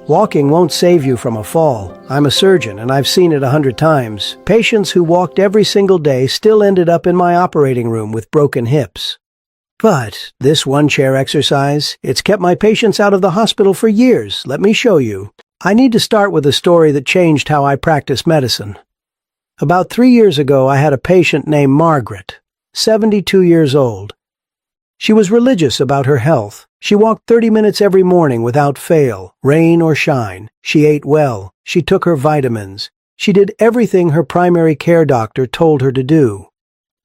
Walking won't save you from a fall. I'm a surgeon and I've seen it 100 times. Patients who walked every single day still ended up in my operating room with broken hips. But this one-chair exercise, it's kept my patients out of the hospital for years. Let me show you. I need to start with a story that changed how I practice medicine. About 3 years ago, I had a patient named Margaret, 72 years old. She was religious about her health. She walked 30 minutes every morning without fail, rain or shine. She ate well. She took her vitamins. She did everything her primary care doctor told her to do.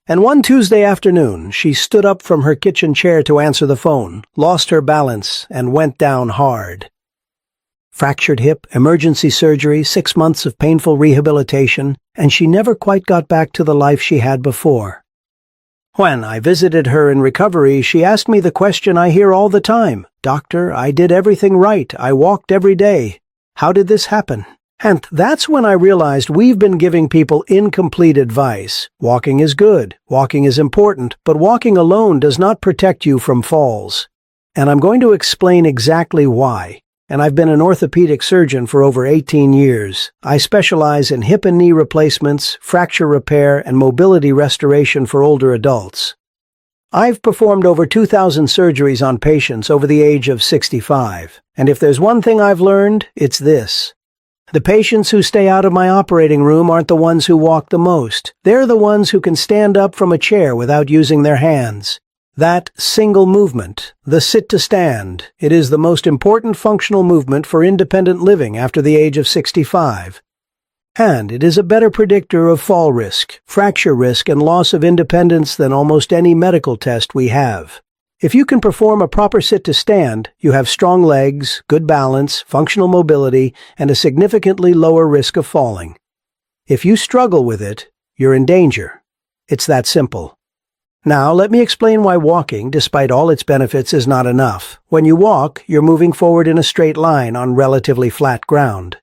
And one Tuesday afternoon, she stood up from her kitchen chair to answer the phone, lost her balance, and went down hard. Fractured hip, emergency surgery, 6 months of painful rehabilitation, and she never quite got back to the life she had before. When I visited her in recovery, she asked me the question I hear all the time. "Doctor, I did everything right. I walked every day. How did this happen?" And that's when I realized we've been giving people incomplete advice. Walking is good, walking is important, but walking alone does not protect you from falls. And I'm going to explain exactly why. And I've been an orthopedic surgeon for over 18 years. I specialize in hip and knee replacements, fracture repair, and mobility restoration for older adults. I've performed over 2,000 surgeries on patients over the age of 65. And if there's one thing I've learned, it's this. The patients who stay out of my operating room aren't the ones who walk the most. They're the ones who can stand up from a chair without using their hands. That single movement, the sit-to-stand, it is the most important functional movement for independent living after the age of 65. And it is a better predictor of fall risk, fracture risk, and loss of independence than almost any medical test we have. If you can perform a proper sit-to-stand, you have strong legs, good balance, functional mobility, and a significantly lower risk of falling. If you struggle with it, you're in danger. It's that simple. Now, let me explain why walking, despite all its benefits, is not enough. When you walk, you're moving forward in a straight line on relatively flat ground.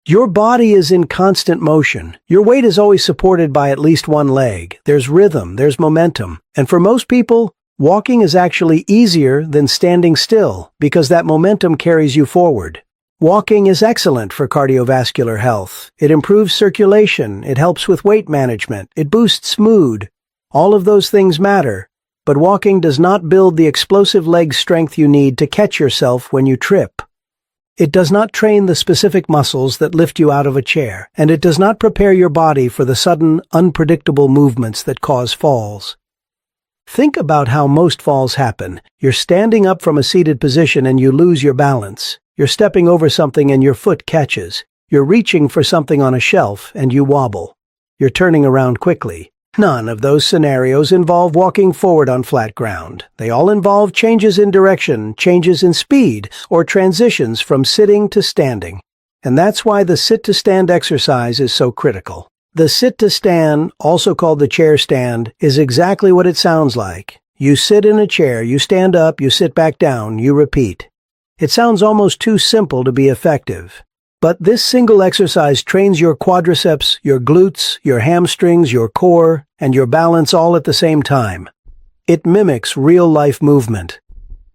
Your body is in constant motion. Your weight is always supported by at least one leg. There's rhythm, there's momentum. And for most people, walking is actually easier than standing still because that momentum carries you forward. Walking is excellent for cardiovascular health. It improves circulation. It helps with weight management. It boosts mood. All of those things matter, but walking does not build the explosive leg strength you need to catch yourself when you trip. It does not train the specific muscles that lift you out of a chair, and it does not prepare your body for the sudden, unpredictable movements that cause falls. Think about how most falls happen. You're standing up from a seated position and you lose your balance. You're stepping over something and your foot catches. You're reaching for something on a shelf and you wobble. You're turning around quickly. None of those scenarios involve walking forward on flat ground. They all involve changes in direction, changes in speed, or transitions from sitting to standing. And that's why the sit-to-stand exercise is so critical. The sit-to-stand, also called the chair stand, is exactly what it sounds like. You sit in a chair, you stand up, you sit back down, you repeat. It sounds almost too simple to be effective. But this single exercise trains your quadriceps, your glutes, your hamstrings, your core, and your balance all at the same time. It mimics real-life movement.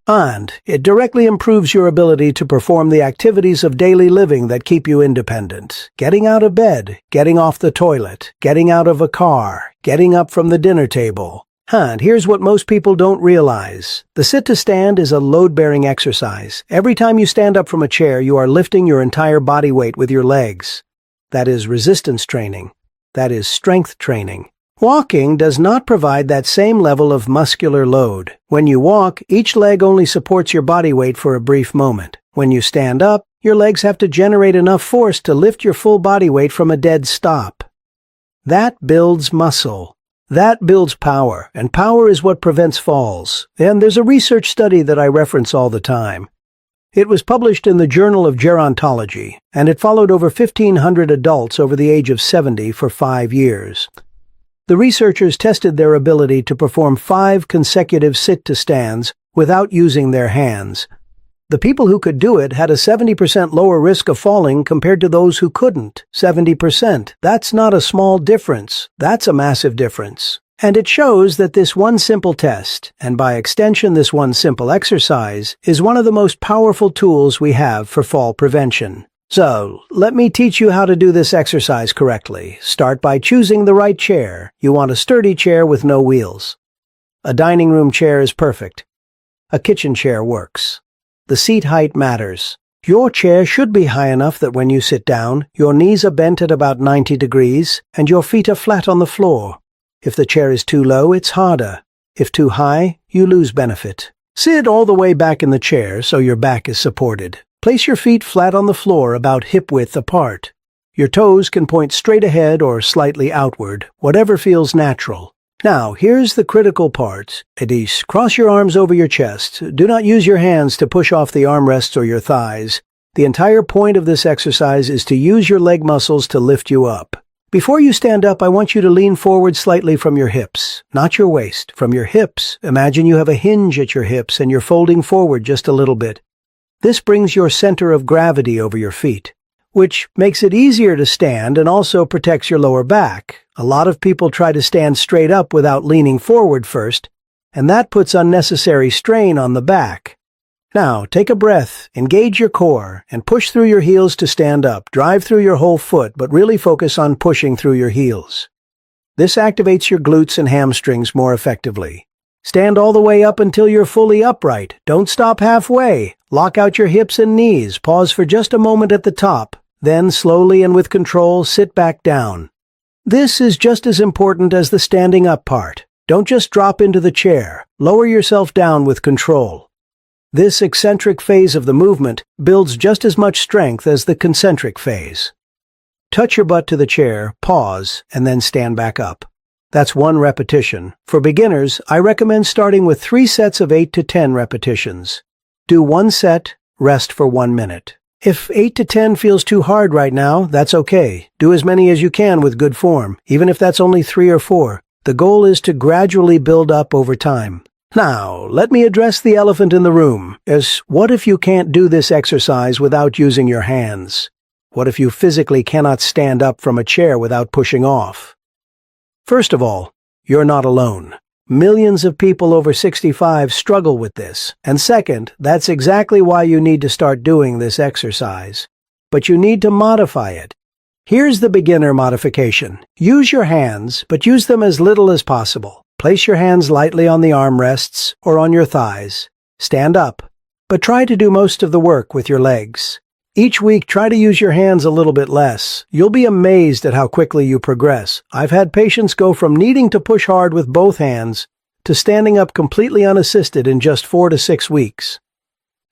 And it directly improves your ability to perform the activities of daily living that keep you independent. Getting out of bed, getting off the toilet, getting out of a car, getting up from the dinner table. And here's what most people don't realize. The sit-to-stand is a load-bearing exercise. Every time you stand up from a chair, you are lifting your entire body weight with your legs. That is resistance training. That is strength training. Walking does not provide that same level of muscular load. When you walk, each leg only supports your body weight for a brief moment. When you stand up, your legs have to generate enough force to lift your full body weight from a dead stop. That builds muscle. That builds power, and power is what prevents falls. And there's a research study that I reference all the time. It was published in the Journal of Gerontology, and it followed over 1,500 adults over the age of 70 for 5 years. The researchers tested their ability to perform 5 consecutive sit-to-stands without using their hands. The people who could do it had a 70% lower risk of falling compared to those who couldn't. 70%. That's not a small difference. That's a massive difference. And it shows that this one simple test, and by extension this one simple exercise, is one of the most powerful tools we have for fall prevention. So, let me teach you how to do this exercise correctly. Start by choosing the right chair. You want a sturdy chair with no wheels. A dining room chair is perfect. A kitchen chair works. The seat height matters. Your chair should be high enough that when you sit down, your knees are bent at about 90 degrees and your feet are flat on the floor. If the chair is too low, it's harder. If too high, you lose benefit. Sit all the way back in the chair so your back is supported. Place your feet flat on the floor about hip-width apart. Your toes can point straight ahead or slightly outward, whatever feels natural. Now, here's the critical part. Edis, cross your arms over your chest. Do not use your hands to push off the armrests or your thighs. The entire point of this exercise is to use your leg muscles to lift you up. Before you stand up, I want you to lean forward slightly from your hips, not your waist, from your hips. Imagine you have a hinge at your hips and you're folding forward just a little bit. This brings your center of gravity over your feet, which makes it easier to stand and also protects your lower back. A lot of people try to stand straight up without leaning forward first, and that puts unnecessary strain on the back. Now, take a breath, engage your core, and push through your heels to stand up. Drive through your whole foot, but really focus on pushing through your heels. This activates your glutes and hamstrings more effectively. Stand all the way up until you're fully upright. Don't stop halfway. Lock out your hips and knees. Pause for just a moment at the top. Then, slowly and with control, sit back down. This is just as important as the standing up part. Don't just drop into the chair. Lower yourself down with control. This eccentric phase of the movement builds just as much strength as the concentric phase. Touch your butt to the chair, pause, and then stand back up. That's 1 repetition. For beginners, I recommend starting with 3 sets of 8 to 10 repetitions. Do 1 set, rest for 1 minute. If 8 to 10 feels too hard right now, that's okay. Do as many as you can with good form, even if that's only 3 or 4. The goal is to gradually build up over time. Now, let me address the elephant in the room. What if you can't do this exercise without using your hands? What if you physically cannot stand up from a chair without pushing off? First of all, you're not alone. Millions of people over 65 struggle with this. And second, that's exactly why you need to start doing this exercise. But you need to modify it. Here's the beginner modification. Use your hands, but use them as little as possible. Place your hands lightly on the armrests or on your thighs. Stand up, but try to do most of the work with your legs. Each week, try to use your hands a little bit less. You'll be amazed at how quickly you progress. I've had patients go from needing to push hard with both hands to standing up completely unassisted in just 4 to 6 weeks.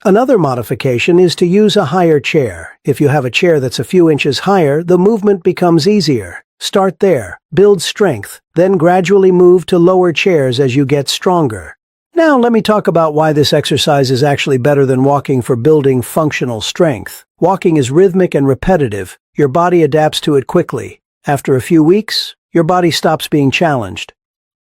Another modification is to use a higher chair. If you have a chair that's a few inches higher, the movement becomes easier. Start there, build strength, then gradually move to lower chairs as you get stronger. Now let me talk about why this exercise is actually better than walking for building functional strength. Walking is rhythmic and repetitive. Your body adapts to it quickly. After a few weeks, your body stops being challenged.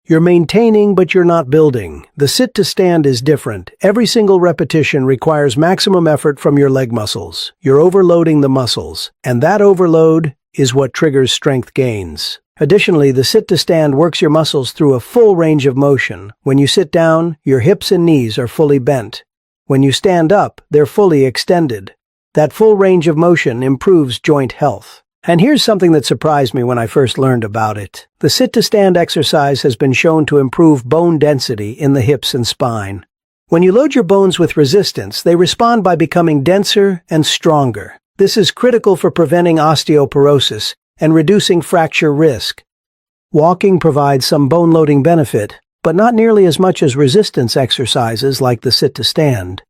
You're maintaining, but you're not building. The sit to stand is different. Every single repetition requires maximum effort from your leg muscles. You're overloading the muscles, and that overload is what triggers strength gains. Additionally, the sit to stand works your muscles through a full range of motion. When you sit down, your hips and knees are fully bent. When you stand up, they're fully extended. That full range of motion improves joint health. And here's something that surprised me when I first learned about it. The sit to stand exercise has been shown to improve bone density in the hips and spine. When you load your bones with resistance, they respond by becoming denser and stronger. This is critical for preventing osteoporosis and reducing fracture risk. Walking provides some bone-loading benefit, but not nearly as much as resistance exercises like the sit to stand.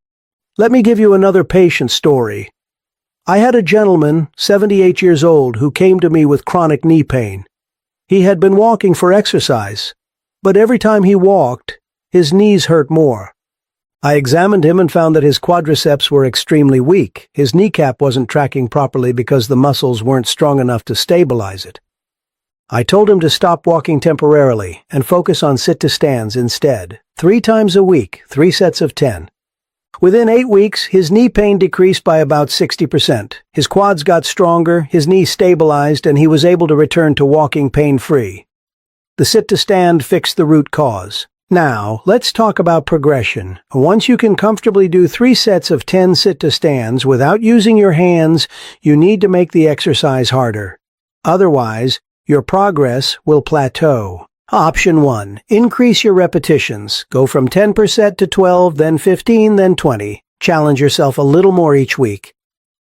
Let me give you another patient story. I had a gentleman, 78 years old, who came to me with chronic knee pain. He had been walking for exercise, but every time he walked, his knees hurt more. I examined him and found that his quadriceps were extremely weak. His kneecap wasn't tracking properly because the muscles weren't strong enough to stabilize it. I told him to stop walking temporarily and focus on sit-to-stands instead. 3 times a week, 3 sets of 10. Within 8 weeks, his knee pain decreased by about 60%. His quads got stronger, his knees stabilized, and he was able to return to walking pain-free. The sit-to-stand fixed the root cause. Now, let's talk about progression. Once you can comfortably do 3 sets of 10 sit-to-stands without using your hands, you need to make the exercise harder. Otherwise, your progress will plateau. Option 1. Increase your repetitions. Go from 10% to 12, then 15, then 20. Challenge yourself a little more each week.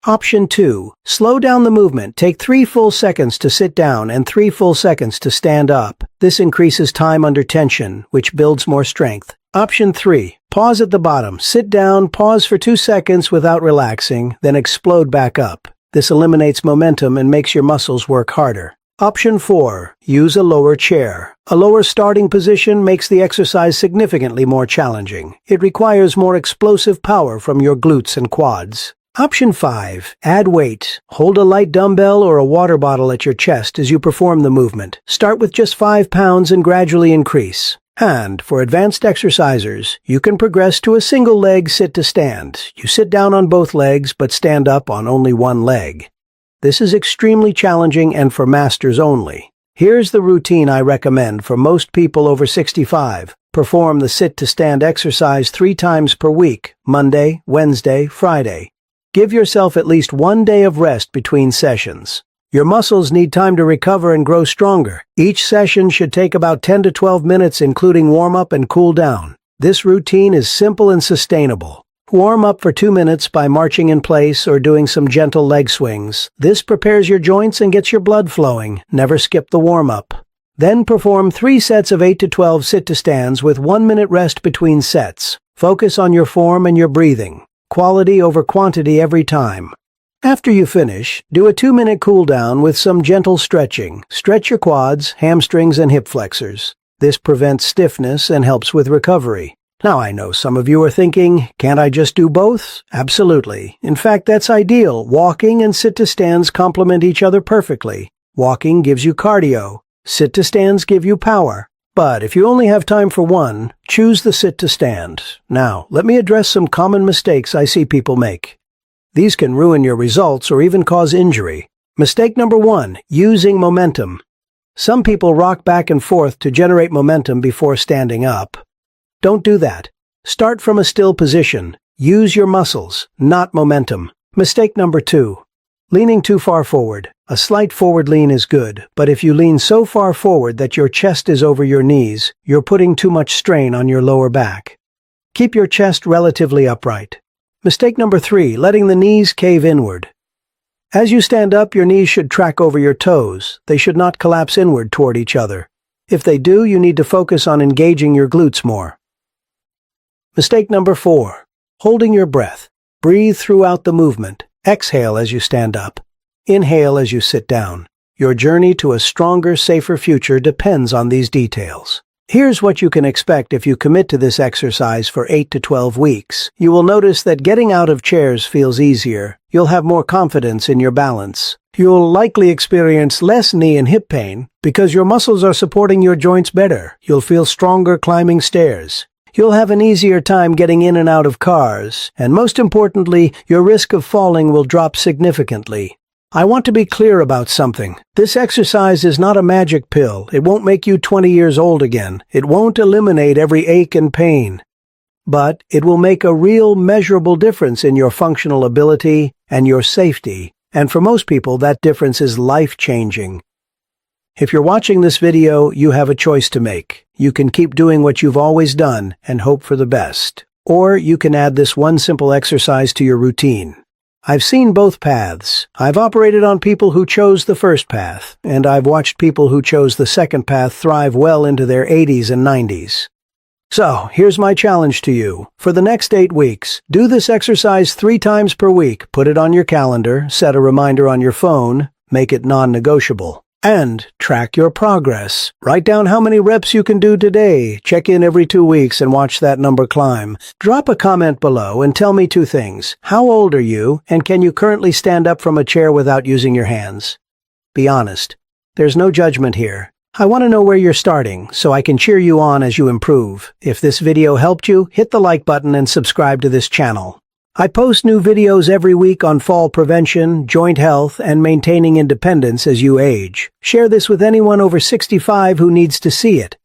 Option 2. Slow down the movement. Take 3 full seconds to sit down and 3 full seconds to stand up. This increases time under tension, which builds more strength. Option 3. Pause at the bottom. Sit down, pause for 2 seconds without relaxing, then explode back up. This eliminates momentum and makes your muscles work harder. Option 4. Use a lower chair. A lower starting position makes the exercise significantly more challenging. It requires more explosive power from your glutes and quads. Option 5. Add weight. Hold a light dumbbell or a water bottle at your chest as you perform the movement. Start with just 5 pounds and gradually increase. And for advanced exercisers, you can progress to a single leg sit-to-stand. You sit down on both legs but stand up on only one leg. This is extremely challenging and for masters only. Here's the routine I recommend for most people over 65. Perform the sit-to-stand exercise 3 times per week, Monday, Wednesday, Friday. Give yourself at least 1 day of rest between sessions. Your muscles need time to recover and grow stronger. Each session should take about 10 to 12 minutes, including warm-up and cool-down. This routine is simple and sustainable. Warm up for 2 minutes by marching in place or doing some gentle leg swings. This prepares your joints and gets your blood flowing. Never skip the warm-up. Then perform 3 sets of 8 to 12 sit-to-stands with 1 minute rest between sets. Focus on your form and your breathing. Quality over quantity every time. After you finish, do a 2-minute cool-down with some gentle stretching. Stretch your quads, hamstrings, and hip flexors. This prevents stiffness and helps with recovery. Now I know some of you are thinking, can't I just do both? Absolutely. In fact, that's ideal. Walking and sit-to-stands complement each other perfectly. Walking gives you cardio. Sit-to-stands give you power. But if you only have time for one, choose the sit-to-stand. Now, let me address some common mistakes I see people make. These can ruin your results or even cause injury. Mistake number 1, using momentum. Some people rock back and forth to generate momentum before standing up. Don't do that. Start from a still position. Use your muscles, not momentum. Mistake number 2, leaning too far forward. A slight forward lean is good, but if you lean so far forward that your chest is over your knees, you're putting too much strain on your lower back. Keep your chest relatively upright. Mistake number 3, letting the knees cave inward. As you stand up, your knees should track over your toes. They should not collapse inward toward each other. If they do, you need to focus on engaging your glutes more. Mistake number 4, holding your breath. Breathe throughout the movement. Exhale as you stand up. Inhale as you sit down. Your journey to a stronger, safer future depends on these details. Here's what you can expect if you commit to this exercise for 8 to 12 weeks. You will notice that getting out of chairs feels easier. You'll have more confidence in your balance. You'll likely experience less knee and hip pain because your muscles are supporting your joints better. You'll feel stronger climbing stairs. You'll have an easier time getting in and out of cars. And most importantly, your risk of falling will drop significantly. I want to be clear about something. This exercise is not a magic pill. It won't make you 20 years old again. It won't eliminate every ache and pain. But it will make a real measurable difference in your functional ability and your safety. And for most people, that difference is life-changing. If you're watching this video, you have a choice to make. You can keep doing what you've always done and hope for the best. Or you can add this one simple exercise to your routine. I've seen both paths. I've operated on people who chose the first path, and I've watched people who chose the second path thrive well into their 80s and 90s. So, here's my challenge to you. For the next 8 weeks, do this exercise 3 times per week. Put it on your calendar, set a reminder on your phone, make it non-negotiable. And track your progress. Write down how many reps you can do today. Check in every 2 weeks and watch that number climb. Drop a comment below and tell me 2 things. How old are you, and can you currently stand up from a chair without using your hands? Be honest. There's no judgment here. I want to know where you're starting, so I can cheer you on as you improve. If this video helped you, hit the like button and subscribe to this channel. I post new videos every week on fall prevention, joint health, and maintaining independence as you age. Share this with anyone over 65 who needs to see it.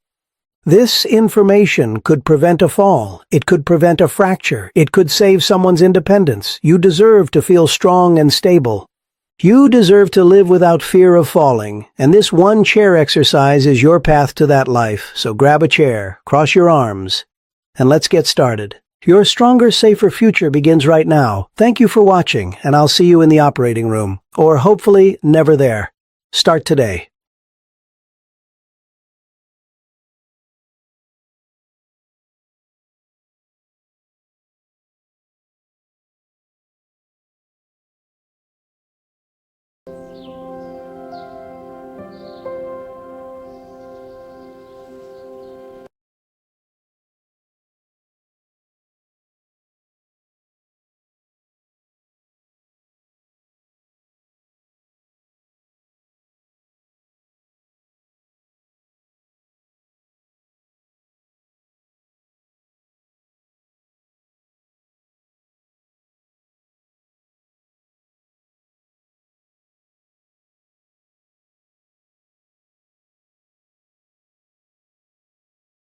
This information could prevent a fall. It could prevent a fracture. It could save someone's independence. You deserve to feel strong and stable. You deserve to live without fear of falling, and this one chair exercise is your path to that life. So grab a chair, cross your arms, and let's get started. Your stronger, safer future begins right now. Thank you for watching, and I'll see you in the operating room, or hopefully never there. Start today.